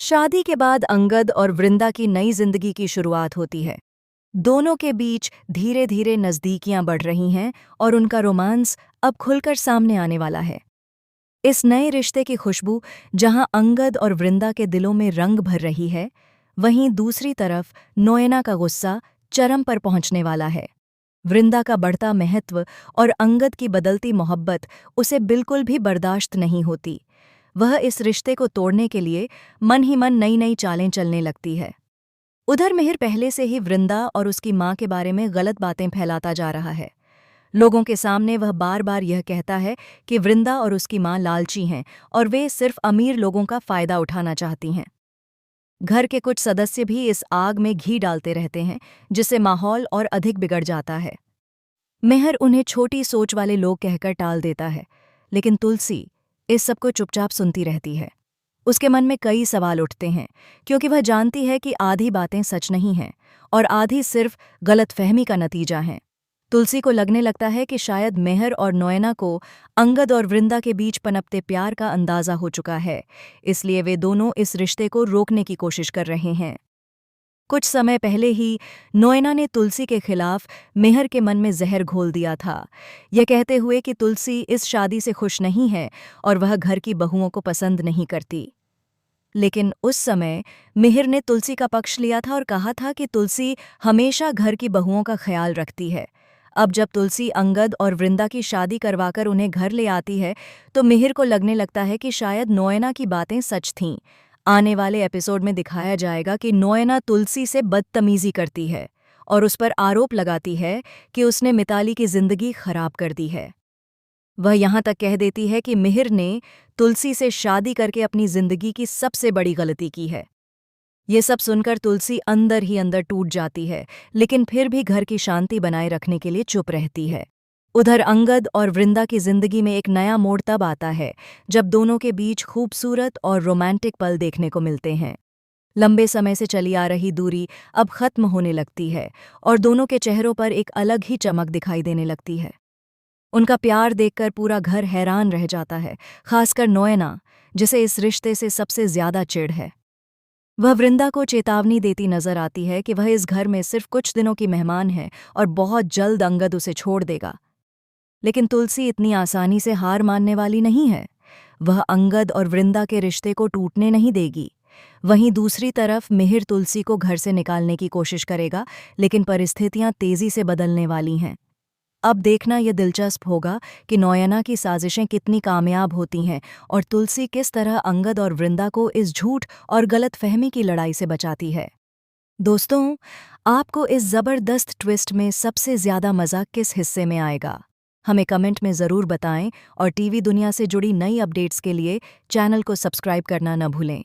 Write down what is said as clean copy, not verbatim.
शादी के बाद अंगद और वृंदा की नई जिंदगी की शुरुआत होती है। दोनों के बीच धीरे धीरे नज़दीकियां बढ़ रही हैं और उनका रोमांस अब खुलकर सामने आने वाला है। इस नए रिश्ते की खुशबू जहां अंगद और वृंदा के दिलों में रंग भर रही है, वहीं दूसरी तरफ नोएना का गुस्सा चरम पर पहुंचने वाला है। वृंदा का बढ़ता महत्व और अंगद की बदलती मोहब्बत उसे बिल्कुल भी बर्दाश्त नहीं होती। वह इस रिश्ते को तोड़ने के लिए मन ही मन नई नई चालें चलने लगती है। उधर मिहिर पहले से ही वृंदा और उसकी मां के बारे में गलत बातें फैलाता जा रहा है। लोगों के सामने वह बार बार यह कहता है कि वृंदा और उसकी मां लालची हैं और वे सिर्फ अमीर लोगों का फायदा उठाना चाहती हैं। घर के कुछ सदस्य भी इस आग में घी डालते रहते हैं, जिससे माहौल और अधिक बिगड़ जाता है। मिहिर उन्हें छोटी सोच वाले लोग कहकर टाल देता है, लेकिन तुलसी इस सब को चुपचाप सुनती रहती है। उसके मन में कई सवाल उठते हैं, क्योंकि वह जानती है कि आधी बातें सच नहीं हैं और आधी सिर्फ गलतफहमी का नतीजा हैं। तुलसी को लगने लगता है कि शायद मिहिर और नोएना को अंगद और वृंदा के बीच पनपते प्यार का अंदाजा हो चुका है, इसलिए वे दोनों इस रिश्ते को रोकने की कोशिश कर रहे हैं। कुछ समय पहले ही नोएना ने तुलसी के खिलाफ मिहिर के मन में जहर घोल दिया था, यह कहते हुए कि तुलसी इस शादी से खुश नहीं है और वह घर की बहुओं को पसंद नहीं करती। लेकिन उस समय मिहिर ने तुलसी का पक्ष लिया था और कहा था कि तुलसी हमेशा घर की बहुओं का ख्याल रखती है। अब जब तुलसी अंगद और वृंदा की शादी करवाकर उन्हें घर ले आती है, तो मिहिर को लगने लगता है कि शायद नोएना की बातें सच थीं। आने वाले एपिसोड में दिखाया जाएगा कि नोएना तुलसी से बदतमीजी करती है और उस पर आरोप लगाती है कि उसने मिताली की जिंदगी खराब कर दी है। वह यहाँ तक कह देती है कि मिहिर ने तुलसी से शादी करके अपनी जिंदगी की सबसे बड़ी गलती की है। ये सब सुनकर तुलसी अंदर ही अंदर टूट जाती है, लेकिन फिर भी घर की शांति बनाए रखने के लिए चुप रहती है। उधर अंगद और वृंदा की जिंदगी में एक नया मोड़ तब आता है जब दोनों के बीच खूबसूरत और रोमांटिक पल देखने को मिलते हैं। लंबे समय से चली आ रही दूरी अब खत्म होने लगती है और दोनों के चेहरों पर एक अलग ही चमक दिखाई देने लगती है। उनका प्यार देखकर पूरा घर हैरान रह जाता है, खासकर नोएना, जिसे इस रिश्ते से सबसे ज्यादा चिढ़ है। वह वृंदा को चेतावनी देती नजर आती है कि वह इस घर में सिर्फ कुछ दिनों की मेहमान है और बहुत जल्द अंगद उसे छोड़ देगा। लेकिन तुलसी इतनी आसानी से हार मानने वाली नहीं है। वह अंगद और वृंदा के रिश्ते को टूटने नहीं देगी। वहीं दूसरी तरफ मिहिर तुलसी को घर से निकालने की कोशिश करेगा, लेकिन परिस्थितियां तेजी से बदलने वाली हैं। अब देखना यह दिलचस्प होगा कि नोएना की साजिशें कितनी कामयाब होती हैं और तुलसी किस तरह अंगद और वृंदा को इस झूठ और गलतफहमी की लड़ाई से बचाती है। दोस्तों, आपको इस जबरदस्त ट्विस्ट में सबसे ज्यादा मजा किस हिस्से में आएगा? हमें कमेंट में ज़रूर बताएं और टीवी दुनिया से जुड़ी नई अपडेट्स के लिए चैनल को सब्सक्राइब करना न भूलें।